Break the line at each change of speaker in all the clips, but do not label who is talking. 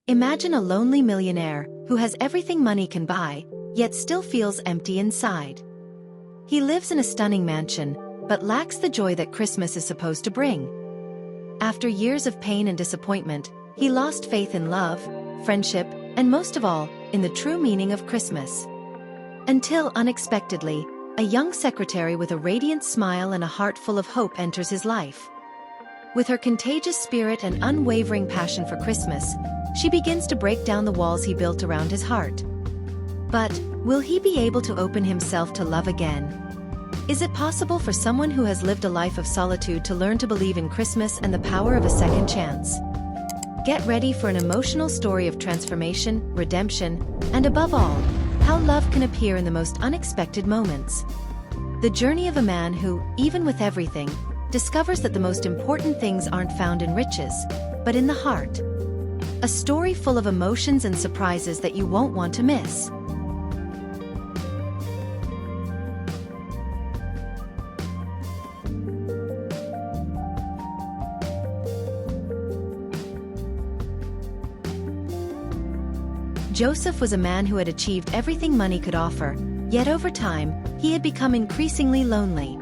Imagine a lonely millionaire who has everything money can buy, yet still feels empty inside. He lives in a stunning mansion, but lacks the joy that Christmas is supposed to bring. After years of pain and disappointment, he lost faith in love, friendship, and most of all, in the true meaning of Christmas. Until, unexpectedly, a young secretary with a radiant smile and a heart full of hope enters his life. With her contagious spirit and unwavering passion for Christmas, she begins to break down the walls he built around his heart. But, will he be able to open himself to love again? Is it possible for someone who has lived a life of solitude to learn to believe in Christmas and the power of a second chance? Get ready for an emotional story of transformation, redemption, and above all, how love can appear in the most unexpected moments. The journey of a man who, even with everything, discovers that the most important things aren't found in riches, but in the heart. A story full of emotions and surprises that you won't want to miss. Joseph was a man who had achieved everything money could offer, yet over time, he had become increasingly lonely.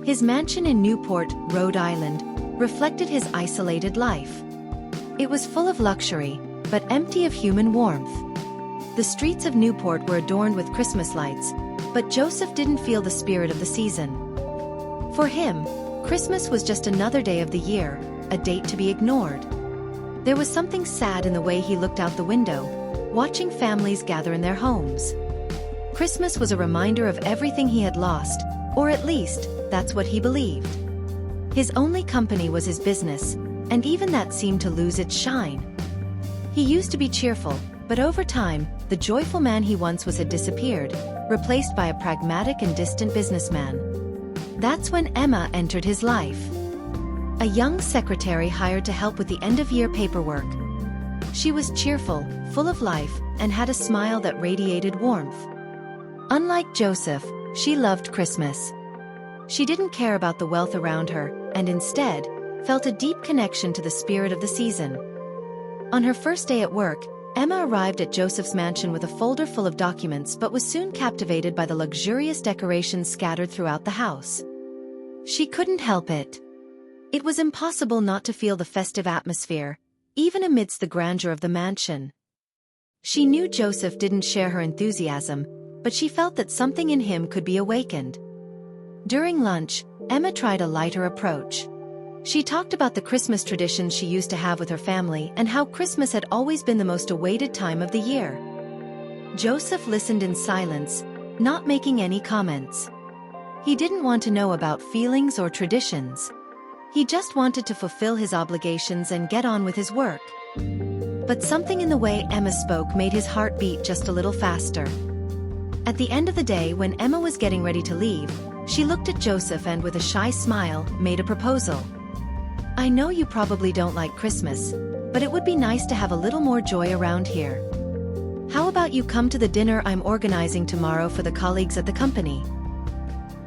His mansion in Newport, Rhode Island, reflected his isolated life. It was full of luxury, but empty of human warmth. The streets of Newport were adorned with Christmas lights, but Joseph didn't feel the spirit of the season. For him, Christmas was just another day of the year, a date to be ignored. There was something sad in the way he looked out the window, watching families gather in their homes. Christmas was a reminder of everything he had lost, or at least, that's what he believed. His only company was his business, and even that seemed to lose its shine. He used to be cheerful, but over time, the joyful man he once was had disappeared, replaced by a pragmatic and distant businessman. That's when Emma entered his life. A young secretary hired to help with the end-of-year paperwork. She was cheerful, full of life, and had a smile that radiated warmth. Unlike Joseph, she loved Christmas. She didn't care about the wealth around her, and instead, felt a deep connection to the spirit of the season. On her first day at work, Emma arrived at Joseph's mansion with a folder full of documents but was soon captivated by the luxurious decorations scattered throughout the house. She couldn't help it. It was impossible not to feel the festive atmosphere, even amidst the grandeur of the mansion. She knew Joseph didn't share her enthusiasm, but she felt that something in him could be awakened. During lunch, Emma tried a lighter approach. She talked about the Christmas traditions she used to have with her family and how Christmas had always been the most awaited time of the year. Joseph listened in silence, not making any comments. He didn't want to know about feelings or traditions. He just wanted to fulfill his obligations and get on with his work. But something in the way Emma spoke made his heart beat just a little faster. At the end of the day, when Emma was getting ready to leave, she looked at Joseph and with a shy smile, made a proposal. "I know you probably don't like Christmas, but it would be nice to have a little more joy around here. How about you come to the dinner I'm organizing tomorrow for the colleagues at the company?"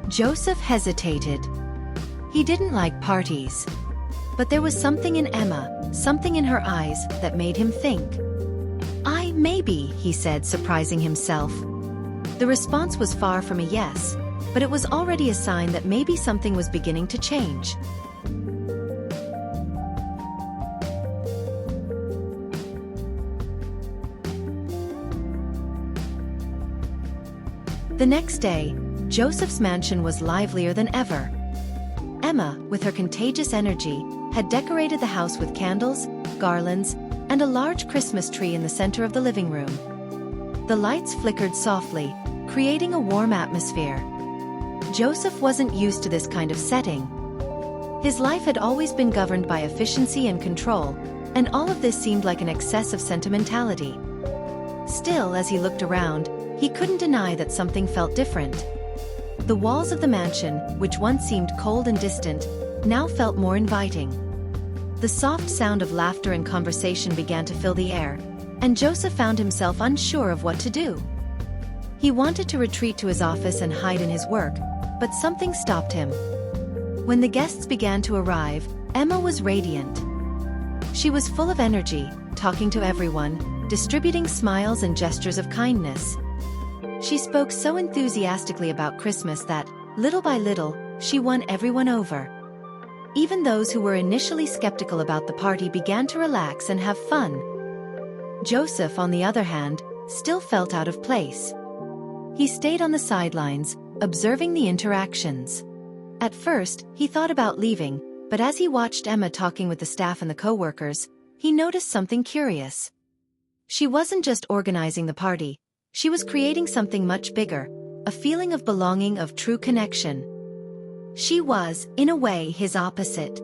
Joseph hesitated. He didn't like parties. But there was something in Emma, something in her eyes, that made him think. Maybe, he said, surprising himself. The response was far from a yes, but it was already a sign that maybe something was beginning to change. The next day, Joseph's mansion was livelier than ever. Emma, with her contagious energy, had decorated the house with candles, garlands, and a large Christmas tree in the center of the living room. The lights flickered softly, creating a warm atmosphere. Joseph wasn't used to this kind of setting. His life had always been governed by efficiency and control, and all of this seemed like an excess of sentimentality. Still, as he looked around, he couldn't deny that something felt different. The walls of the mansion, which once seemed cold and distant, now felt more inviting. The soft sound of laughter and conversation began to fill the air, and Joseph found himself unsure of what to do. He wanted to retreat to his office and hide in his work, but something stopped him. When the guests began to arrive, Emma was radiant. She was full of energy, talking to everyone, distributing smiles and gestures of kindness. She spoke so enthusiastically about Christmas that, little by little, she won everyone over. Even those who were initially skeptical about the party began to relax and have fun. Joseph, on the other hand, still felt out of place. He stayed on the sidelines, observing the interactions. At first, he thought about leaving, but as he watched Emma talking with the staff and the co-workers, he noticed something curious. She wasn't just organizing the party, she was creating something much bigger, a feeling of belonging, of true connection. She was, in a way, his opposite.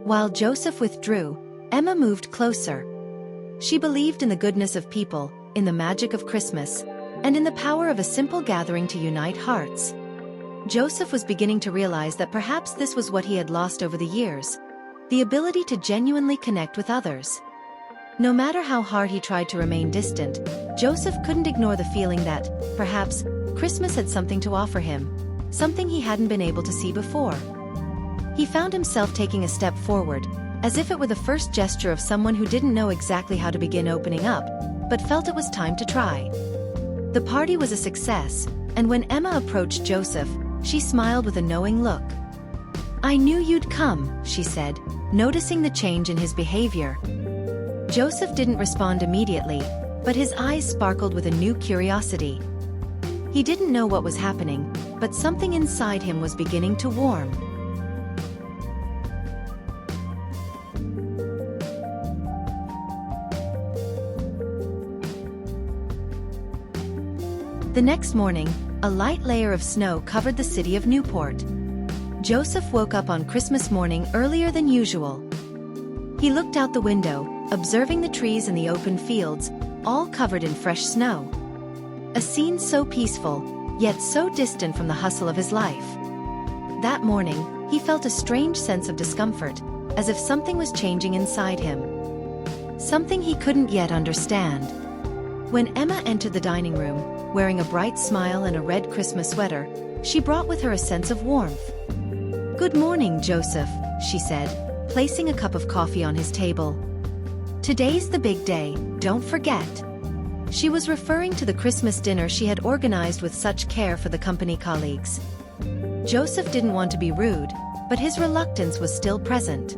While Joseph withdrew, Emma moved closer. She believed in the goodness of people, in the magic of Christmas, and in the power of a simple gathering to unite hearts. Joseph was beginning to realize that perhaps this was what he had lost over the years, the ability to genuinely connect with others. No matter how hard he tried to remain distant, Joseph couldn't ignore the feeling that, perhaps, Christmas had something to offer him, something he hadn't been able to see before. He found himself taking a step forward, as if it were the first gesture of someone who didn't know exactly how to begin opening up, but felt it was time to try. The party was a success, and when Emma approached Joseph, she smiled with a knowing look. "I knew you'd come," she said, noticing the change in his behavior. Joseph didn't respond immediately, but his eyes sparkled with a new curiosity. He didn't know what was happening, but something inside him was beginning to warm. The next morning, a light layer of snow covered the city of Newport. Joseph woke up on Christmas morning earlier than usual. He looked out the window, observing the trees and the open fields, all covered in fresh snow. A scene so peaceful, yet so distant from the hustle of his life. That morning, he felt a strange sense of discomfort, as if something was changing inside him. Something he couldn't yet understand. When Emma entered the dining room, wearing a bright smile and a red Christmas sweater, she brought with her a sense of warmth. "Good morning, Joseph," she said, placing a cup of coffee on his table. "Today's the big day, don't forget." She was referring to the Christmas dinner she had organized with such care for the company colleagues. Joseph didn't want to be rude, but his reluctance was still present.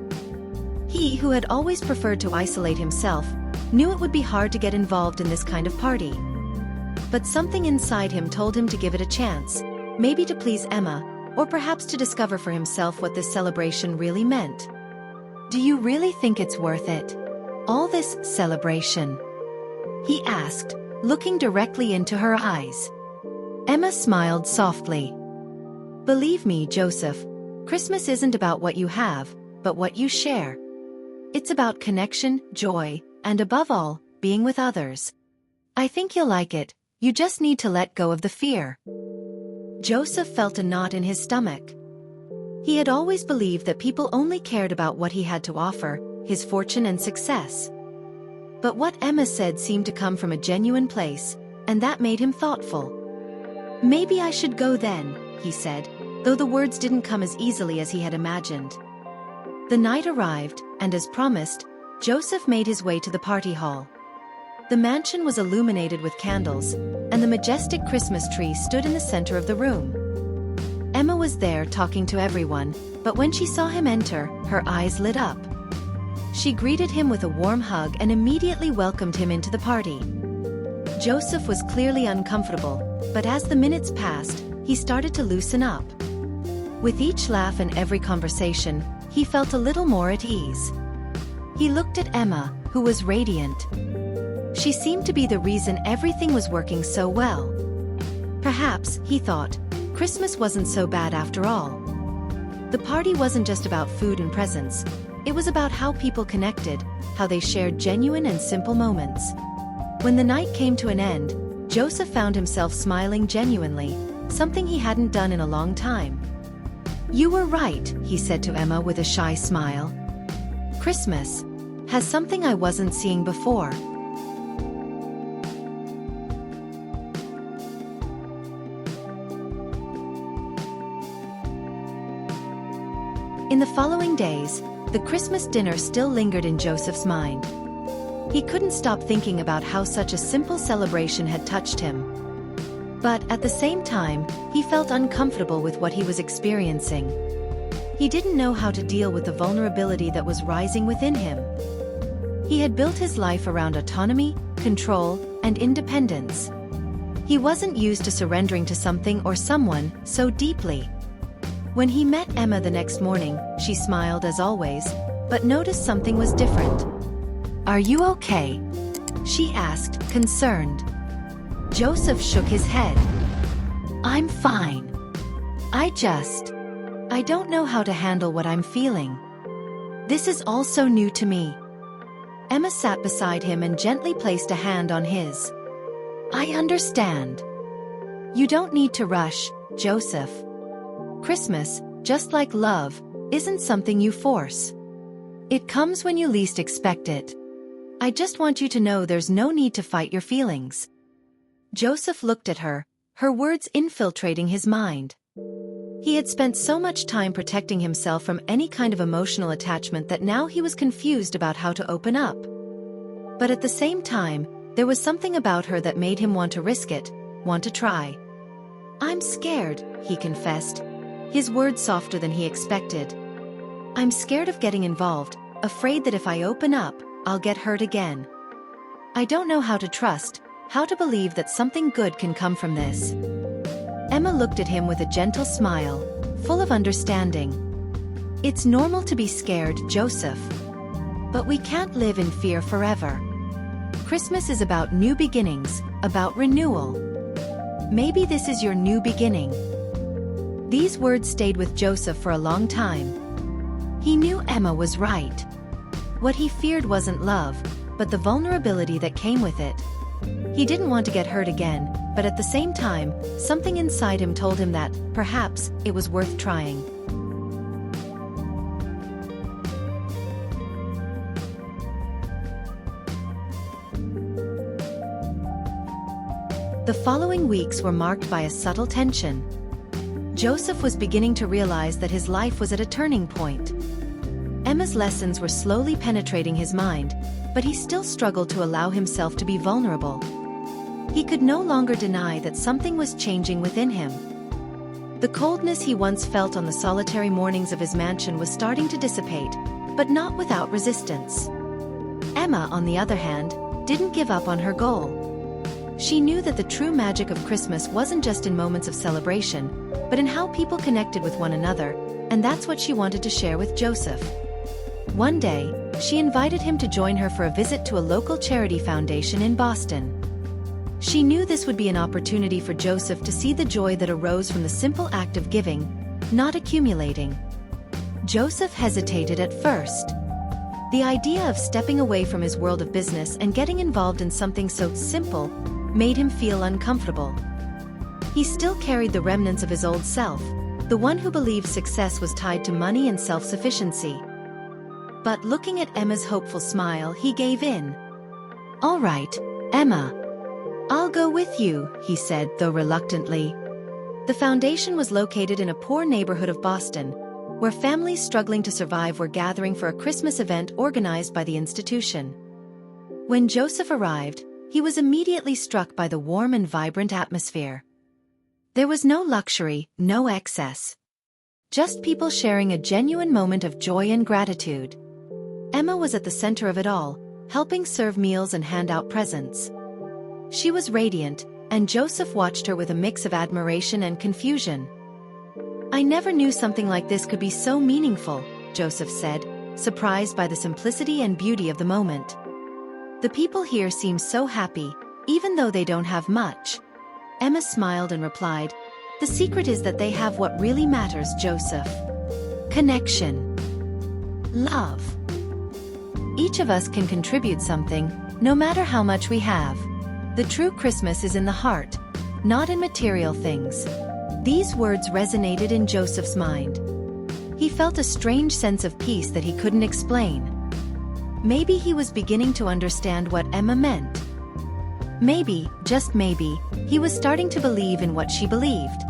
He, who had always preferred to isolate himself, knew it would be hard to get involved in this kind of party. But something inside him told him to give it a chance, maybe to please Emma, or perhaps to discover for himself what this celebration really meant. "Do you really think it's worth it? All this celebration?" he asked, looking directly into her eyes. Emma smiled softly. "Believe me, Joseph, Christmas isn't about what you have, but what you share. It's about connection, joy, and above all, being with others. I think you'll like it, you just need to let go of the fear." Joseph felt a knot in his stomach. He had always believed that people only cared about what he had to offer, his fortune and success. But what Emma said seemed to come from a genuine place, and that made him thoughtful. "Maybe I should go then," he said, though the words didn't come as easily as he had imagined. The night arrived, and as promised, Joseph made his way to the party hall. The mansion was illuminated with candles, and the majestic Christmas tree stood in the center of the room. Emma was there talking to everyone, but when she saw him enter, her eyes lit up. She greeted him with a warm hug and immediately welcomed him into the party. Joseph was clearly uncomfortable, but as the minutes passed, he started to loosen up. With each laugh and every conversation, he felt a little more at ease. He looked at Emma, who was radiant. She seemed to be the reason everything was working so well. Perhaps, he thought, Christmas wasn't so bad after all. The party wasn't just about food and presents. It was about how people connected, how they shared genuine and simple moments. When the night came to an end, Joseph found himself smiling genuinely, something he hadn't done in a long time. "You were right," he said to Emma with a shy smile. "Christmas has something I wasn't seeing before." In the following days, the Christmas dinner still lingered in Joseph's mind. He couldn't stop thinking about how such a simple celebration had touched him. But at the same time, he felt uncomfortable with what he was experiencing. He didn't know how to deal with the vulnerability that was rising within him. He had built his life around autonomy, control, and independence. He wasn't used to surrendering to something or someone so deeply. When he met Emma the next morning, she smiled as always, but noticed something was different. "Are you okay?" she asked, concerned. Joseph shook his head. "I'm fine. I don't know how to handle what I'm feeling. This is all so new to me." Emma sat beside him and gently placed a hand on his. "I understand. You don't need to rush, Joseph. Christmas, just like love, isn't something you force. It comes when you least expect it. I just want you to know there's no need to fight your feelings." Joseph looked at her, her words infiltrating his mind. He had spent so much time protecting himself from any kind of emotional attachment that now he was confused about how to open up. But at the same time, there was something about her that made him want to risk it, want to try. "I'm scared," he confessed, his words softer than he expected. "I'm scared of getting involved, afraid that if I open up, I'll get hurt again. I don't know how to trust, how to believe that something good can come from this." Emma looked at him with a gentle smile, full of understanding. "It's normal to be scared, Joseph. But we can't live in fear forever. Christmas is about new beginnings, about renewal. Maybe this is your new beginning." These words stayed with Joseph for a long time. He knew Emma was right. What he feared wasn't love, but the vulnerability that came with it. He didn't want to get hurt again, but at the same time, something inside him told him that, perhaps, it was worth trying. The following weeks were marked by a subtle tension. Joseph was beginning to realize that his life was at a turning point. Emma's lessons were slowly penetrating his mind, but he still struggled to allow himself to be vulnerable. He could no longer deny that something was changing within him. The coldness he once felt on the solitary mornings of his mansion was starting to dissipate, but not without resistance. Emma, on the other hand, didn't give up on her goal. She knew that the true magic of Christmas wasn't just in moments of celebration, but in how people connected with one another, and that's what she wanted to share with Joseph. One day, she invited him to join her for a visit to a local charity foundation in Boston. She knew this would be an opportunity for Joseph to see the joy that arose from the simple act of giving, not accumulating. Joseph hesitated at first. The idea of stepping away from his world of business and getting involved in something so simple made him feel uncomfortable. He still carried the remnants of his old self, the one who believed success was tied to money and self-sufficiency. But looking at Emma's hopeful smile, he gave in. "All right, Emma. I'll go with you," he said, though reluctantly. The foundation was located in a poor neighborhood of Boston, where families struggling to survive were gathering for a Christmas event organized by the institution. When Joseph arrived, he was immediately struck by the warm and vibrant atmosphere. There was no luxury, no excess. Just people sharing a genuine moment of joy and gratitude. Emma was at the center of it all, helping serve meals and hand out presents. She was radiant, and Joseph watched her with a mix of admiration and confusion. "I never knew something like this could be so meaningful," Joseph said, surprised by the simplicity and beauty of the moment. "The people here seem so happy, even though they don't have much." Emma smiled and replied, "The secret is that they have what really matters, Joseph. Connection. Love. Each of us can contribute something, no matter how much we have. The true Christmas is in the heart, not in material things." These words resonated in Joseph's mind. He felt a strange sense of peace that he couldn't explain. Maybe he was beginning to understand what Emma meant. Maybe, just maybe, he was starting to believe in what she believed.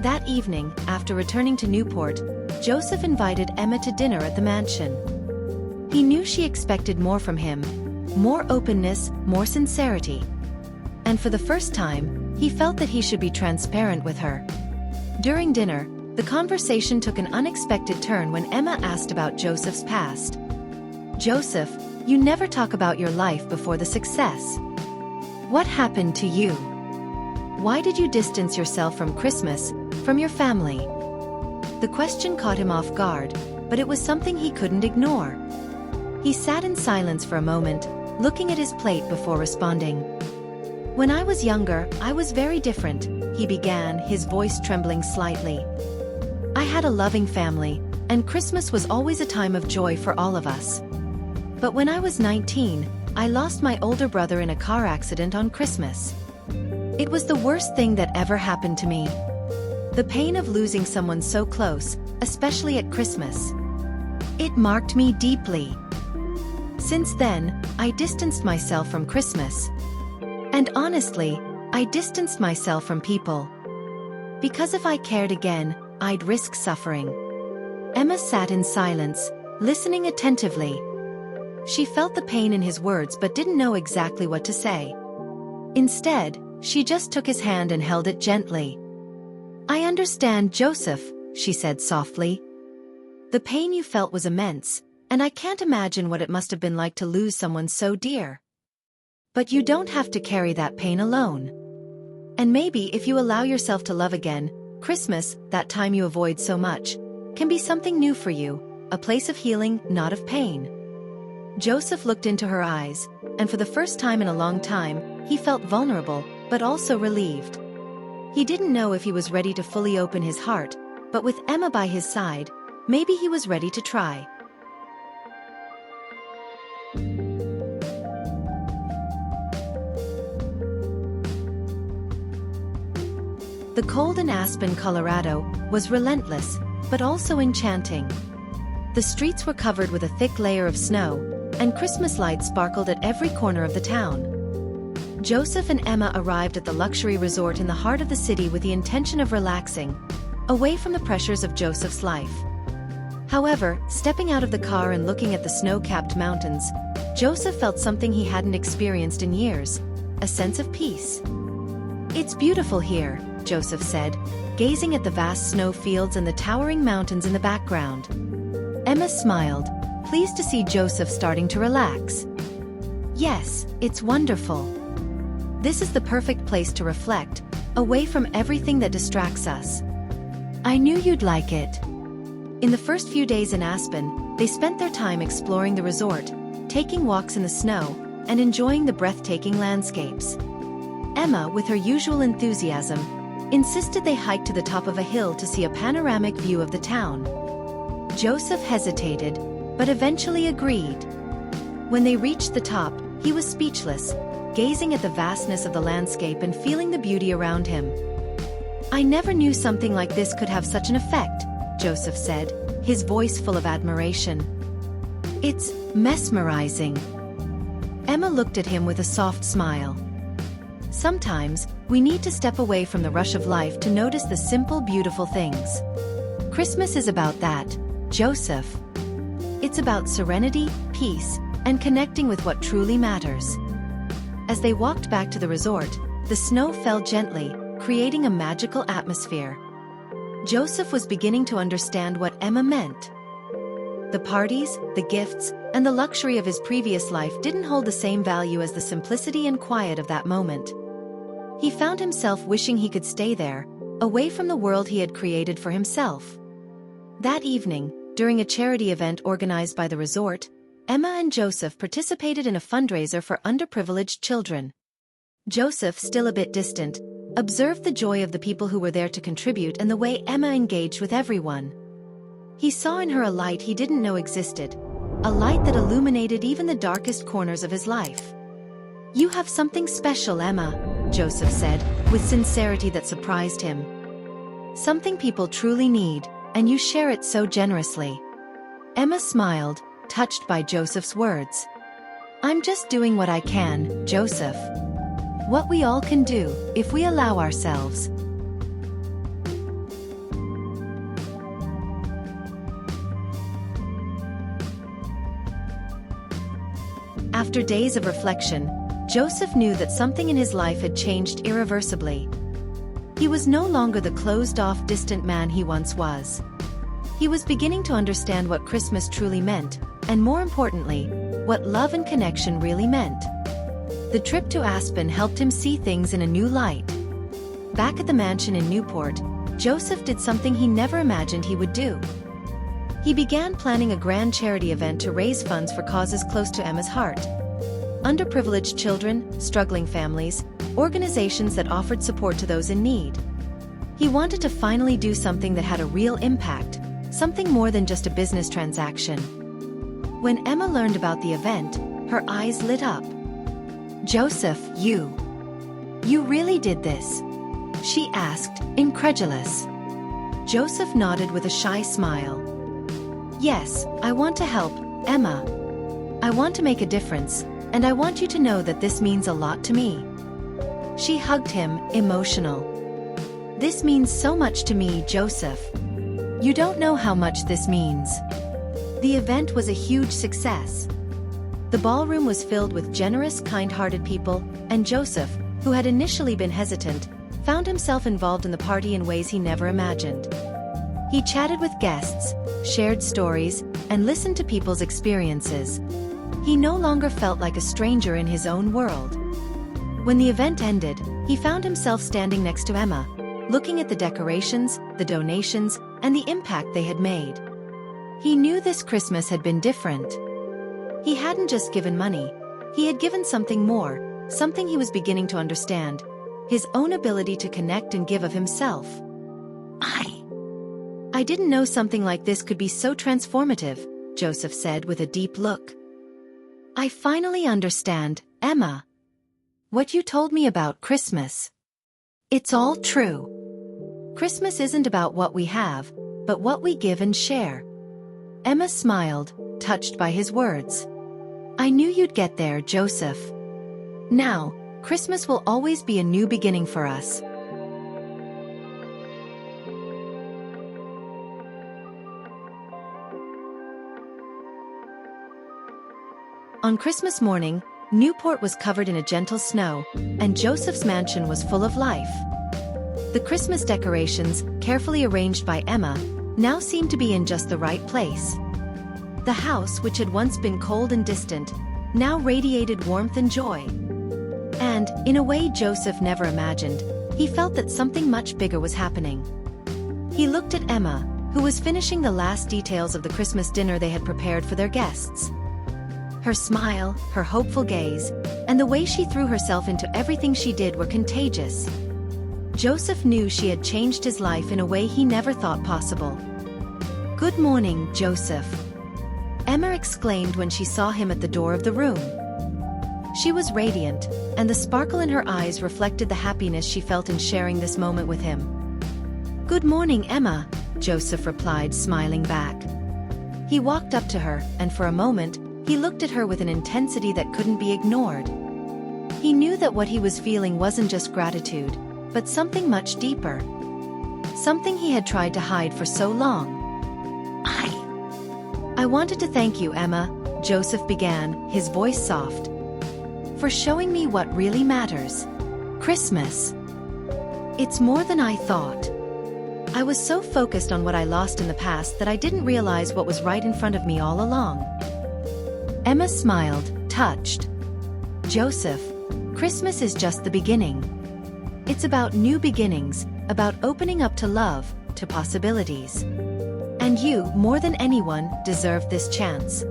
That evening, after returning to Newport, Joseph invited Emma to dinner at the mansion. He knew she expected more from him, more openness, more sincerity. And for the first time, he felt that he should be transparent with her. During dinner, the conversation took an unexpected turn when Emma asked about Joseph's past. "Joseph, you never talk about your life before the success. What happened to you? Why did you distance yourself from Christmas, from your family?" The question caught him off guard, but it was something he couldn't ignore. He sat in silence for a moment, looking at his plate before responding. "When I was younger, I was very different," he began, his voice trembling slightly. "I had a loving family, and Christmas was always a time of joy for all of us. But when I was 19, I lost my older brother in a car accident on Christmas. It was the worst thing that ever happened to me. The pain of losing someone so close, especially at Christmas. It marked me deeply. Since then, I distanced myself from Christmas. And honestly, I distanced myself from people. Because if I cared again, I'd risk suffering." Emma sat in silence, listening attentively. She felt the pain in his words but didn't know exactly what to say. Instead, she just took his hand and held it gently. "I understand, Joseph," she said softly. "The pain you felt was immense, and I can't imagine what it must have been like to lose someone so dear. But you don't have to carry that pain alone. And maybe if you allow yourself to love again, Christmas, that time you avoid so much, can be something new for you, a place of healing, not of pain." Joseph looked into her eyes, and for the first time in a long time, he felt vulnerable, but also relieved. He didn't know if he was ready to fully open his heart, but with Emma by his side, maybe he was ready to try. The cold in Aspen, Colorado, was relentless, but also enchanting. The streets were covered with a thick layer of snow, and Christmas lights sparkled at every corner of the town. Joseph and Emma arrived at the luxury resort in the heart of the city with the intention of relaxing, away from the pressures of Joseph's life. However, stepping out of the car and looking at the snow-capped mountains, Joseph felt something he hadn't experienced in years, a sense of peace. "It's beautiful here," Joseph said, gazing at the vast snow fields and the towering mountains in the background. Emma smiled, pleased to see Joseph starting to relax. "Yes, it's wonderful. This is the perfect place to reflect, away from everything that distracts us. I knew you'd like it." In the first few days in Aspen, they spent their time exploring the resort, taking walks in the snow, and enjoying the breathtaking landscapes. Emma, with her usual enthusiasm, insisted they hike to the top of a hill to see a panoramic view of the town. Joseph hesitated, but eventually agreed. When they reached the top, he was speechless, gazing at the vastness of the landscape and feeling the beauty around him. "I never knew something like this could have such an effect," Joseph said, his voice full of admiration. "It's mesmerizing." Emma looked at him with a soft smile. Sometimes, we need to step away from the rush of life to notice the simple, beautiful things. Christmas is about that, Joseph. It's about serenity, peace, and connecting with what truly matters. As they walked back to the resort, the snow fell gently, creating a magical atmosphere. Joseph was beginning to understand what Emma meant. The parties, the gifts, and the luxury of his previous life didn't hold the same value as the simplicity and quiet of that moment. He found himself wishing he could stay there, away from the world he had created for himself. That evening, during a charity event organized by the resort, Emma and Joseph participated in a fundraiser for underprivileged children. Joseph, still a bit distant, observed the joy of the people who were there to contribute and the way Emma engaged with everyone. He saw in her a light he didn't know existed, a light that illuminated even the darkest corners of his life. "You have something special, Emma," Joseph said, with sincerity that surprised him. "Something people truly need, and you share it so generously." Emma smiled, touched by Joseph's words. "I'm just doing what I can, Joseph. What we all can do, if we allow ourselves." After days of reflection, Joseph knew that something in his life had changed irreversibly. He was no longer the closed-off, distant man he once was. He was beginning to understand what Christmas truly meant, and more importantly, what love and connection really meant. The trip to Aspen helped him see things in a new light. Back at the mansion in Newport, Joseph did something he never imagined he would do. He began planning a grand charity event to raise funds for causes close to Emma's heart. Underprivileged children, struggling families, organizations that offered support to those in need. He wanted to finally do something that had a real impact, something more than just a business transaction. When Emma learned about the event, her eyes lit up. "Joseph, you really did this?" she asked, incredulous. Joseph nodded with a shy smile. "Yes, I want to help, Emma. I want to make a difference, and I want you to know that this means a lot to me." She hugged him, emotional. "This means so much to me, Joseph. You don't know how much this means." The event was a huge success. The ballroom was filled with generous, kind-hearted people, and Joseph, who had initially been hesitant, found himself involved in the party in ways he never imagined. He chatted with guests, shared stories, and listened to people's experiences. He no longer felt like a stranger in his own world. When the event ended, he found himself standing next to Emma, looking at the decorations, the donations, and the impact they had made. He knew this Christmas had been different. He hadn't just given money, he had given something more, something he was beginning to understand, his own ability to connect and give of himself. I didn't know something like this could be so transformative," Joseph said with a deep look. "I finally understand, Emma. What you told me about Christmas. It's all true. Christmas isn't about what we have, but what we give and share." Emma smiled, touched by his words. "I knew you'd get there, Joseph. Now, Christmas will always be a new beginning for us." On Christmas morning, Newport was covered in a gentle snow, and Joseph's mansion was full of life. The Christmas decorations, carefully arranged by Emma, now seemed to be in just the right place. The house, which had once been cold and distant, now radiated warmth and joy. And, in a way Joseph never imagined, he felt that something much bigger was happening. He looked at Emma, who was finishing the last details of the Christmas dinner they had prepared for their guests. Her smile, her hopeful gaze, and the way she threw herself into everything she did were contagious. Joseph knew she had changed his life in a way he never thought possible. "Good morning, Joseph," Emma exclaimed when she saw him at the door of the room. She was radiant, and the sparkle in her eyes reflected the happiness she felt in sharing this moment with him. "Good morning, Emma," Joseph replied, smiling back. He walked up to her, and for a moment, he looked at her with an intensity that couldn't be ignored. He knew that what he was feeling wasn't just gratitude, but something much deeper. Something he had tried to hide for so long. I wanted to thank you, Emma," Joseph began, his voice soft, "for showing me what really matters. Christmas. It's more than I thought. I was so focused on what I lost in the past that I didn't realize what was right in front of me all along." Emma smiled, touched. "Joseph, Christmas is just the beginning. It's about new beginnings, about opening up to love, to possibilities. And you, more than anyone, deserve this chance."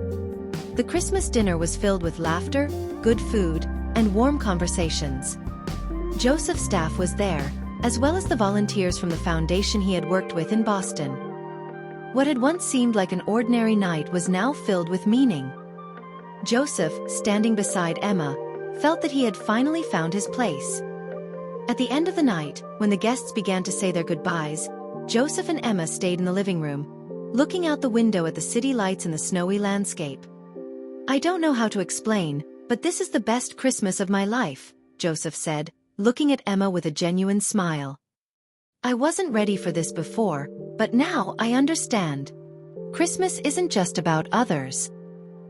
The Christmas dinner was filled with laughter, good food, and warm conversations. Joseph's staff was there, as well as the volunteers from the foundation he had worked with in Boston. What had once seemed like an ordinary night was now filled with meaning. Joseph, standing beside Emma, felt that he had finally found his place. At the end of the night, when the guests began to say their goodbyes, Joseph and Emma stayed in the living room, looking out the window at the city lights and the snowy landscape. "I don't know how to explain, but this is the best Christmas of my life," Joseph said, looking at Emma with a genuine smile. "I wasn't ready for this before, but now I understand. Christmas isn't just about others.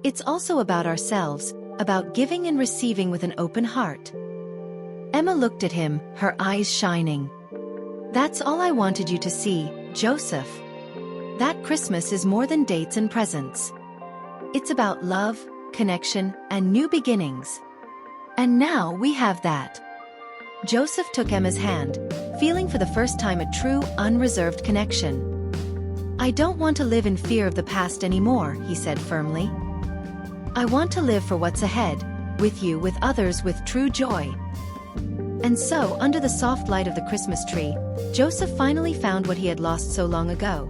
It's also about ourselves, about giving and receiving with an open heart. Emma looked at him, her eyes shining. "That's all I wanted you to see, Joseph. That Christmas is more than dates and presents. It's about love, connection, and new beginnings. And now we have that." Joseph took Emma's hand, feeling for the first time a true, unreserved connection. "I don't want to live in fear of the past anymore," he said firmly. "I want to live for what's ahead, with you, with others, with true joy." And so, under the soft light of the Christmas tree, Joseph finally found what he had lost so long ago.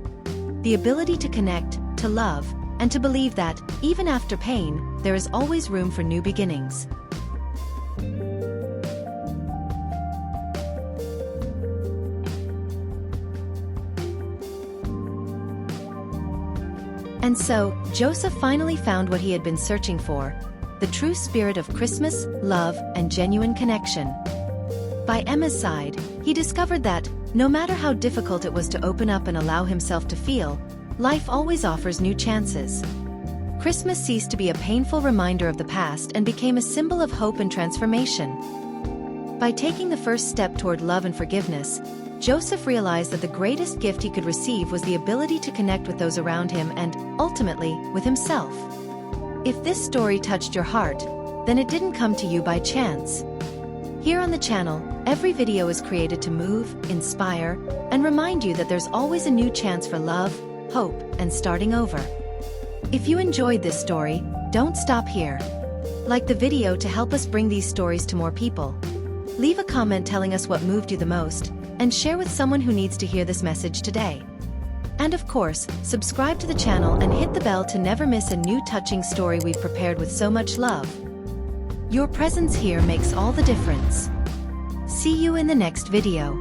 The ability to connect, to love, and to believe that, even after pain, there is always room for new beginnings. And so, Joseph finally found what he had been searching for, the true spirit of Christmas, love, and genuine connection. By Emma's side, he discovered that, no matter how difficult it was to open up and allow himself to feel, life always offers new chances. Christmas ceased to be a painful reminder of the past and became a symbol of hope and transformation. By taking the first step toward love and forgiveness, Joseph realized that the greatest gift he could receive was the ability to connect with those around him and, ultimately, with himself. If this story touched your heart, then it didn't come to you by chance. Here on the channel, every video is created to move, inspire, and remind you that there's always a new chance for love, hope, and starting over. If you enjoyed this story, don't stop here. Like the video to help us bring these stories to more people. Leave a comment telling us what moved you the most, and share with someone who needs to hear this message today. And of course, subscribe to the channel and hit the bell to never miss a new touching story we've prepared with so much love. Your presence here makes all the difference. See you in the next video.